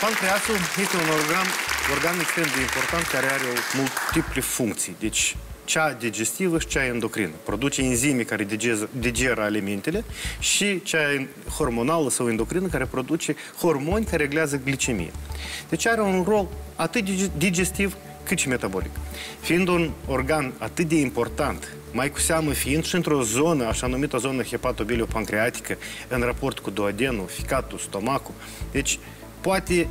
Pancreasul este un organ extrem de important care are multiple funcții. Deci, cea digestivă și cea endocrină. Produce enzime care digeră alimentele și cea hormonală sau endocrină care produce hormoni care reglează glicemie. Deci are un rol atât digestiv cât și metabolic. Fiind un organ atât de important, mai cu seamă fiind și într-o zonă, așa numită zonă hepatobiliopancreatică, în raport cu duodenul, ficatul, stomacul, deci poate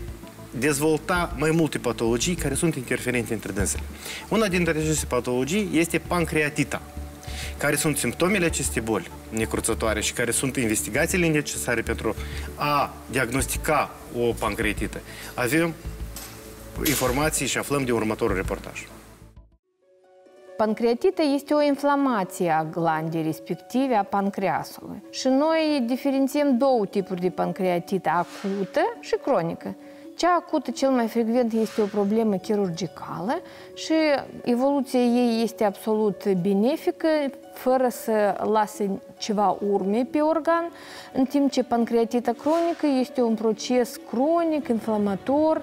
dezvolta mai multe patologii care sunt interferente între dânsele. Una dintre aceste patologii este pancreatita. Care sunt simptomele acestei boli necruțătoare și care sunt investigațiile necesare pentru a diagnostica o pancreatită. Avem informații și aflăm din următorul reportaj. Pancreatita este o inflamație a glandei respective a pancreasului. Și noi diferențiem două tipuri de pancreatită, acută și cronică. Cea acută, cel mai frecvent, este o problemă chirurgicală și evoluția ei este absolut benefică, fără să lase ceva urme pe organ, în timp ce pancreatita cronică este un proces cronic, inflamator,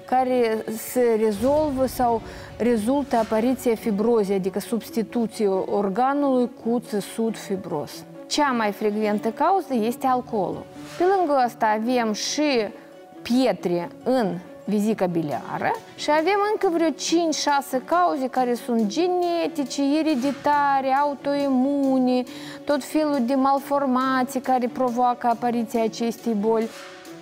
care se rezolvă sau rezultă apariția fibrozei, adică substituție organului cu țesut fibros. Cea mai frecventă cauză este alcoolul. Pe lângă asta avem și pietre în vezica biliară și avem încă vreo 5-6 cauze care sunt genetice, ereditare, autoimune, tot felul de malformații care provoacă apariția acestei boli.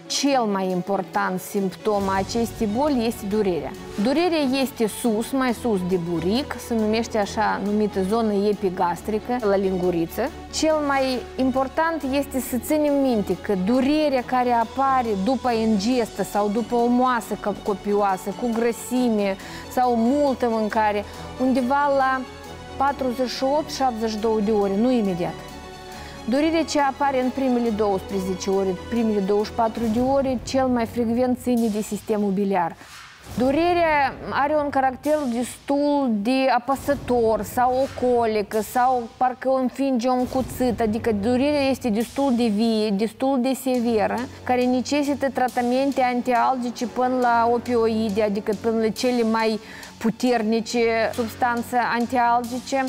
Cel mai important simptom a acestei boli este durerea. Durerea este sus, mai sus de buric, se numește așa numită zonă epigastrică, la linguriță. Cel mai important este să ținem minte că durerea care apare după ingestă sau după o masă copioasă, cu grăsime sau multă mâncare, undeva la 48-72 de ore, nu imediat. Durerea ce apare în primele 12 ore, primele 24 de ore, cel mai frecvent ține de sistemul biliar. Durerea are un caracter destul de apăsător sau o colică sau parcă o înfinge un cuțit, adică durerea este destul de vie, destul de severă, care necesită tratamente antialgice până la opioide, adică până la cele mai puternice substanțe antialgice.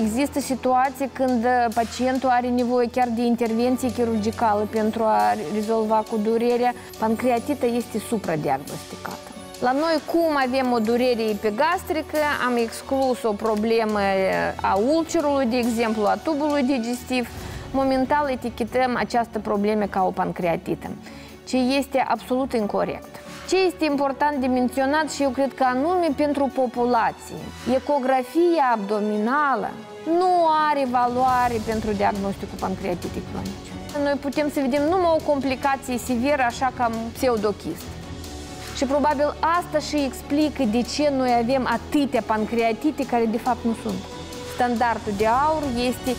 Există situații când pacientul are nevoie chiar de intervenție chirurgicală pentru a rezolva cu durerea. Pancreatita este supradiagnosticată. La noi, cum avem o durere epigastrică, am exclus o problemă a ulcerului, de exemplu, a tubului digestiv. Momentan etichetăm această problemă ca o pancreatită, ce este absolut incorect. Ce este important de menționat și eu cred că anume pentru populație, ecografia abdominală nu are valoare pentru diagnosticul pancreatitei cronice. Noi putem să vedem numai o complicație severă, așa ca pseudochist. Și probabil asta și explică de ce noi avem atâtea pancreatite care de fapt nu sunt. Standardul de aur este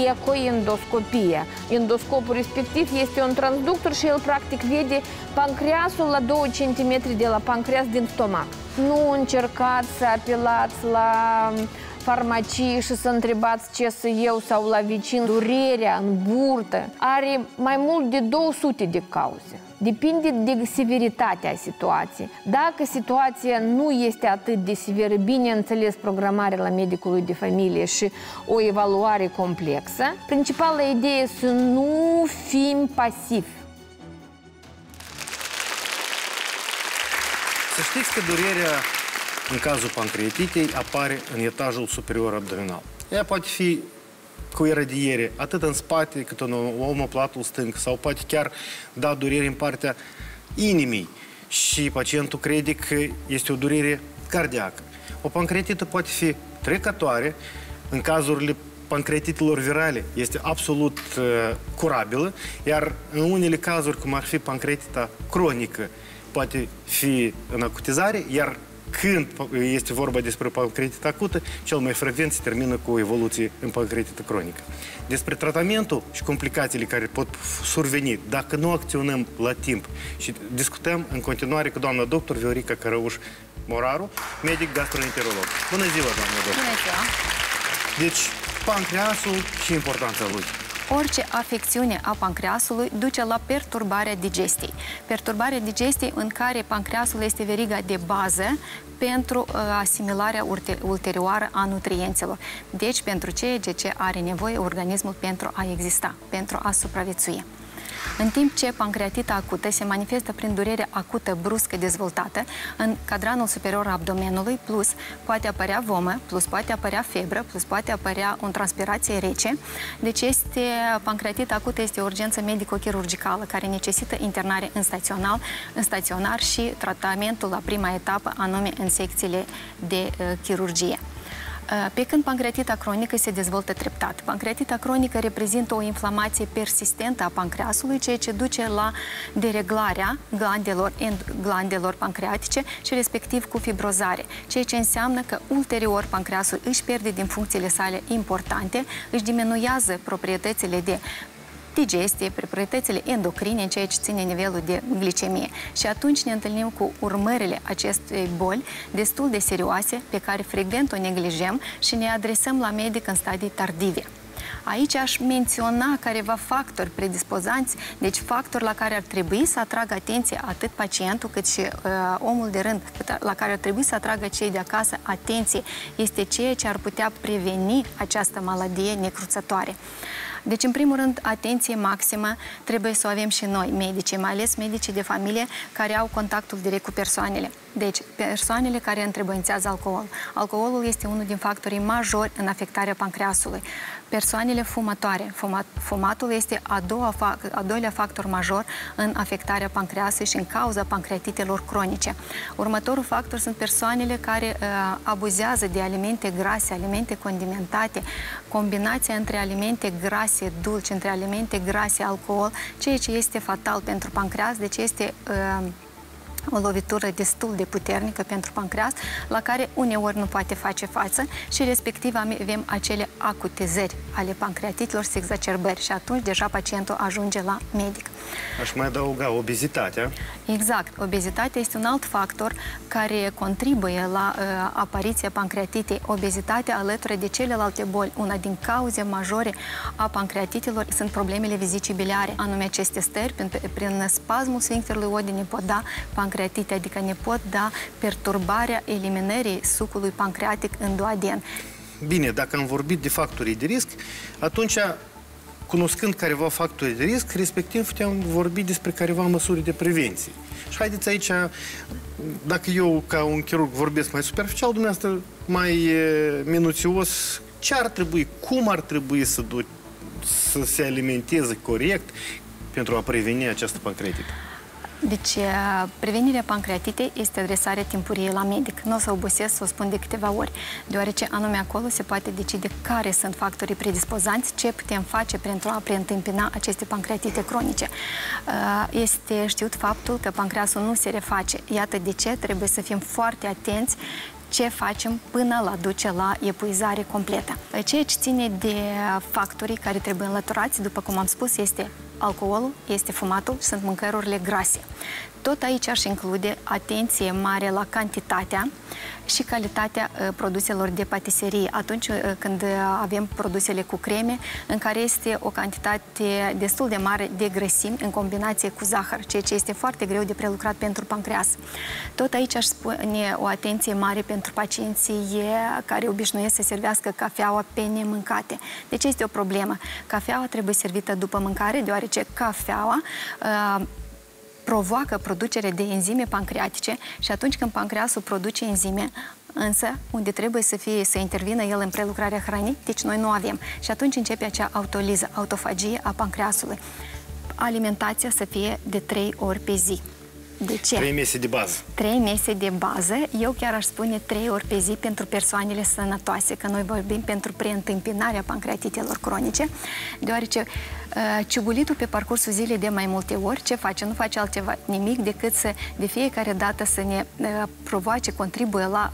ecoendoscopia. Endoscopul respectiv este un transductor și el practic vede pancreasul la 2 cm de la pancreas din stomac. Nu încercați să apelați la farmacie și să întrebați ce să iau sau la vecin. Durerea în burtă are mai mult de 200 de cauze. Depinde de severitatea situației. Dacă situația nu este atât de severă, bineînțeles programarea la medicului de familie și o evaluare complexă, principala idee să nu fim pasivi. Să știți că durerea în cazul pancreatitei apare în etajul superior abdominal. Ea poate fi cu iradiere, atât în spate, cât în omoplatul stâng, sau poate chiar da durere în partea inimii și pacientul crede că este o durere cardiacă. O pancreatită poate fi trecătoare, în cazurile pancreatitelor virale este absolut curabilă, iar în unele cazuri, cum ar fi pancreatita cronică, poate fi în acutizare, iar când este vorba despre pancreatită acută, cel mai frecvent se termină cu o evoluție în pancreatită cronică. Despre tratamentul și complicațiile care pot surveni dacă nu acționăm la timp și discutăm în continuare cu doamna doctor Viorica Cărăuș-Moraru, medic gastroenterolog. Bună ziua, doamna doctor! Bună ziua! Deci, pancreasul și importanța lui. Orice afecțiune a pancreasului duce la perturbarea digestiei. Perturbarea digestiei în care pancreasul este veriga de bază pentru asimilarea ulterioară a nutrienților. Deci, pentru ceea ce are nevoie organismul pentru a exista, pentru a supraviețui. În timp ce pancreatita acută se manifestă prin durere acută bruscă dezvoltată în cadranul superior al abdomenului, plus poate apărea vomă, plus poate apărea febră, plus poate apărea o transpirație rece. Deci pancreatita acută este o urgență medico-chirurgicală care necesită internare în staționar și tratamentul la prima etapă, anume în secțiile de chirurgie. Pe când pancreatita cronică se dezvoltă treptat. Pancreatita cronică reprezintă o inflamație persistentă a pancreasului, ceea ce duce la dereglarea glandelor pancreatice și respectiv cu fibrozare, ceea ce înseamnă că ulterior pancreasul își pierde din funcțiile sale importante, își diminuează proprietățile de digestie, proprietățile endocrine, în ceea ce ține nivelul de glicemie. Și atunci ne întâlnim cu urmările acestei boli destul de serioase, pe care frecvent o neglijăm și ne adresăm la medic în stadii tardive. Aici aș menționa careva factori predispozanți, deci factori la care ar trebui să atragă atenție atât pacientul cât și omul de rând, la care ar trebui să atragă cei de acasă atenție, este ceea ce ar putea preveni această maladie necruțătoare. Deci, în primul rând, atenție maximă trebuie să o avem și noi, medicii, mai ales medicii de familie care au contactul direct cu persoanele. Deci, persoanele care întrebuințează alcool. Alcoolul este unul din factorii majori în afectarea pancreasului. Persoanele fumătoare. Fumatul este a doilea factor major în afectarea pancreasului și în cauza pancreatitelor cronice. Următorul factor sunt persoanele care abuzează de alimente grase, alimente condimentate, combinația între alimente grase, dulci, între alimente grase, alcool, ceea ce este fatal pentru pancreas, deci este o lovitură destul de puternică pentru pancreas, la care uneori nu poate face față și respectiv avem acele acutizări ale pancreatitelor și exacerbări și atunci deja pacientul ajunge la medic. Aș mai adăuga obezitatea. Exact. Obezitatea este un alt factor care contribuie la apariția pancreatitei. Obezitatea alături de celelalte boli. Una din cauze majore a pancreatitelor sunt problemele vizicii biliare. Anume aceste stări, prin spasmul sfincterului odii ne pot da pancreatite, adică ne pot da perturbarea eliminării sucului pancreatic în duoden. Bine, dacă am vorbit de factorii de risc, atunci, cunoscând careva factorii de risc, respectiv puteam vorbi despre careva măsuri de prevenție. Și haideți aici, dacă eu, ca un chirurg, vorbesc mai superficial, dumneavoastră mai minuțios, ce ar trebui, cum ar trebui să se alimenteze corect pentru a preveni această pancreatită? Deci, prevenirea pancreatitei este adresarea timpurie la medic. Nu o să obosesc să o spun de câteva ori, deoarece anume acolo se poate decide care sunt factorii predispozanți, ce putem face pentru a preîntâmpina aceste pancreatite cronice. Este știut faptul că pancreasul nu se reface. Iată de ce trebuie să fim foarte atenți ce facem până la duce la epuizare completă. Ceea ce ține de factorii care trebuie înlăturați, după cum am spus, este alcoolul, este fumatul și sunt mâncărurile grase. Tot aici aș include atenție mare la cantitatea și calitatea produselor de patiserie. Atunci când avem produsele cu creme, în care este o cantitate destul de mare de grăsimi în combinație cu zahăr, ceea ce este foarte greu de prelucrat pentru pancreas. Tot aici aș spune o atenție mare pentru pacienții care obișnuiesc să servească cafeaua pe nemâncate. Deci este o problemă. Cafeaua trebuie servită după mâncare, deoarece cafeaua provoacă producerea de enzime pancreatice și atunci când pancreasul produce enzime, însă unde trebuie să intervină el în prelucrarea hrănii, deci noi nu avem. Și atunci începe acea autoliză, autofagie a pancreasului. Alimentația să fie de 3 ori pe zi. De ce? 3 mese de bază. 3 mese de bază. Eu chiar aș spune 3 ori pe zi pentru persoanele sănătoase, că noi vorbim pentru preîntâmpinarea pancreatitelor cronice, deoarece Ciugulitul pe parcursul zilei de mai multe ori, ce face? Nu face altceva, nimic decât să, de fiecare dată să ne provoace, contribuie la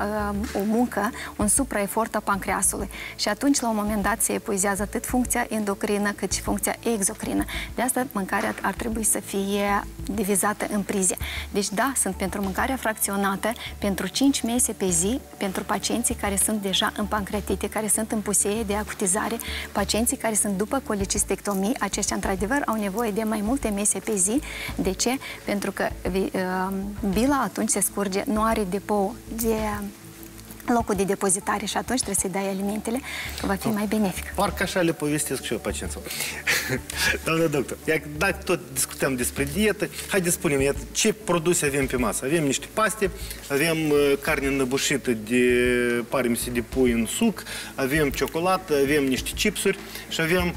o muncă, un supraefort a pancreasului. Și atunci, la un moment dat, se epuizează atât funcția endocrină, cât și funcția exocrină. De asta, mâncarea ar trebui să fie divizată în prize. Deci, da, sunt pentru mâncarea fracționată, pentru 5 mese pe zi, pentru pacienții care sunt deja în pancreatite, care sunt în puseie de acutizare, pacienții care sunt după colecistectomii, aceștia, într-adevăr, au nevoie de mai multe mese pe zi. De ce? Pentru că bila atunci se scurge, nu are depou de locul de depozitare și atunci trebuie să-i dai alimentele, că va fi mai benefic. Parcă așa le povestesc și eu pacienților. Doamna doctor, dacă tot discutăm despre dietă, haideți să spunem, ce produse avem pe masă. Avem niște paste, avem carne înăbușită de, pare-mi de pui în suc, avem ciocolată, avem niște chipsuri și avem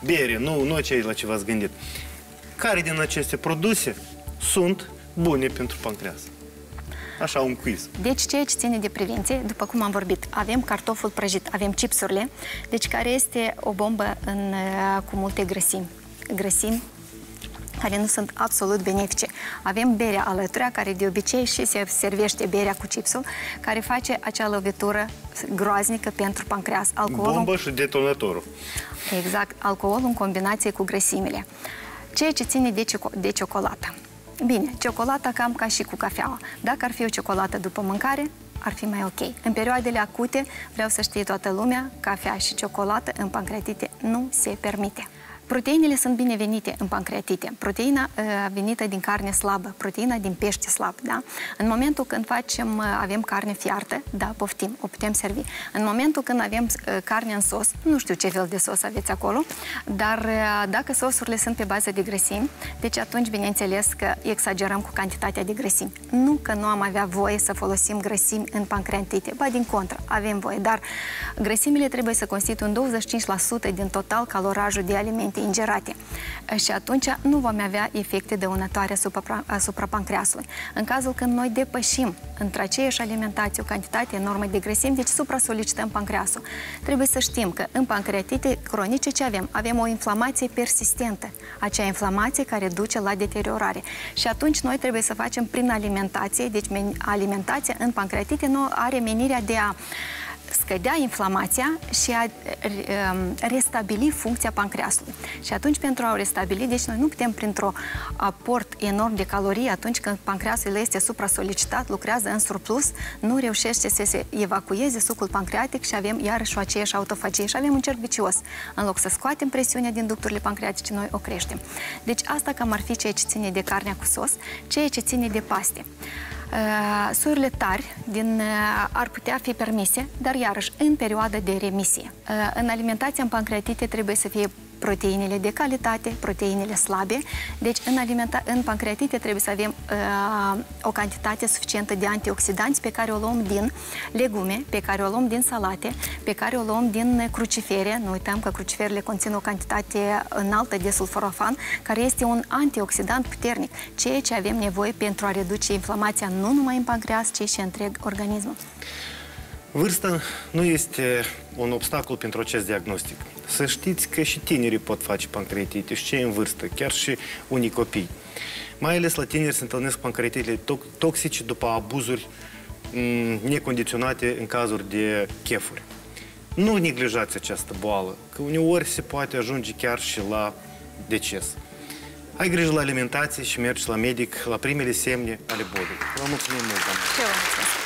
bere, nu cei la ce v-ați gândit. Care din aceste produse sunt bune pentru pancreas? Așa, un quiz. Deci, ceea ce ține de prevenție, după cum am vorbit, avem cartoful prăjit, avem chipsurile, deci care este o bombă cu multe grăsimi. Grăsimi care nu sunt absolut benefice. Avem berea alături, care de obicei și se servește berea cu chipsul, care face acea lovitură groaznică pentru pancreas. Alcoolul, bombă și detonatorul. Exact, alcoolul în combinație cu grăsimile. Ceea ce ține de ciocolată. Bine, ciocolata cam ca și cu cafeaua. Dacă ar fi o ciocolată după mâncare, ar fi mai ok. În perioadele acute, vreau să știe toată lumea, cafea și ciocolată în pancreatite nu se permite. Proteinele sunt binevenite în pancreatite. Proteina venită din carne slabă, proteina din pește slab, da? În momentul când avem carne fiartă, da, poftim, o putem servi. În momentul când avem carne în sos, nu știu ce fel de sos aveți acolo, dar dacă sosurile sunt pe bază de grăsimi, deci atunci, bineînțeles, că exagerăm cu cantitatea de grăsimi. Nu că nu am avea voie să folosim grăsimi în pancreatite, ba din contră, avem voie, dar grăsimile trebuie să constituie 25% din total calorajul de alimente ingerate. Și atunci nu vom avea efecte dăunătoare asupra pancreasului. În cazul când noi depășim între aceeași alimentație o cantitate enormă de grăsimi, deci supra-solicităm pancreasul. Trebuie să știm că în pancreatite cronice ce avem? Avem o inflamație persistentă, acea inflamație care duce la deteriorare. Și atunci noi trebuie să facem prin alimentație, deci alimentația în pancreatite nu are menirea de a scădea inflamația și a restabili funcția pancreasului. Și atunci, pentru a o restabili, deci noi nu putem, printr-un aport enorm de calorii, atunci când pancreasul este supra-solicitat, lucrează în surplus, nu reușește să se evacueze sucul pancreatic și avem iarăși o aceeași autofagie și avem un cerc vicios. În loc să scoatem presiunea din ducturile pancreatice, noi o creștem. Deci asta cam ar fi ceea ce ține de carnea cu sos, ceea ce ține de paste. Soiurile tari ar putea fi permise, dar iarăși în perioadă de remisie. În alimentația în pancreatite trebuie să fie proteinele de calitate, proteinele slabe. Deci în pancreatite trebuie să avem o cantitate suficientă de antioxidanți pe care o luăm din legume, pe care o luăm din salate, pe care o luăm din crucifere. Nu uităm că cruciferele conțin o cantitate înaltă de sulforafan, care este un antioxidant puternic, ceea ce avem nevoie pentru a reduce inflamația nu numai în pancreas, ci și întreg organismul. Vârsta nu este un obstacol pentru acest diagnostic. Să știți că și tinerii pot face pancreatite, și cei în vârstă, chiar și unii copii. Mai ales la tineri se întâlnesc pancreatitele toxice după abuzuri necondiționate în cazuri de chefuri. Nu neglijați această boală, că uneori se poate ajunge chiar și la deces. Ai grijă la alimentație și mergi la medic la primele semne ale bolii. Vă mulțumim mult, doamnă.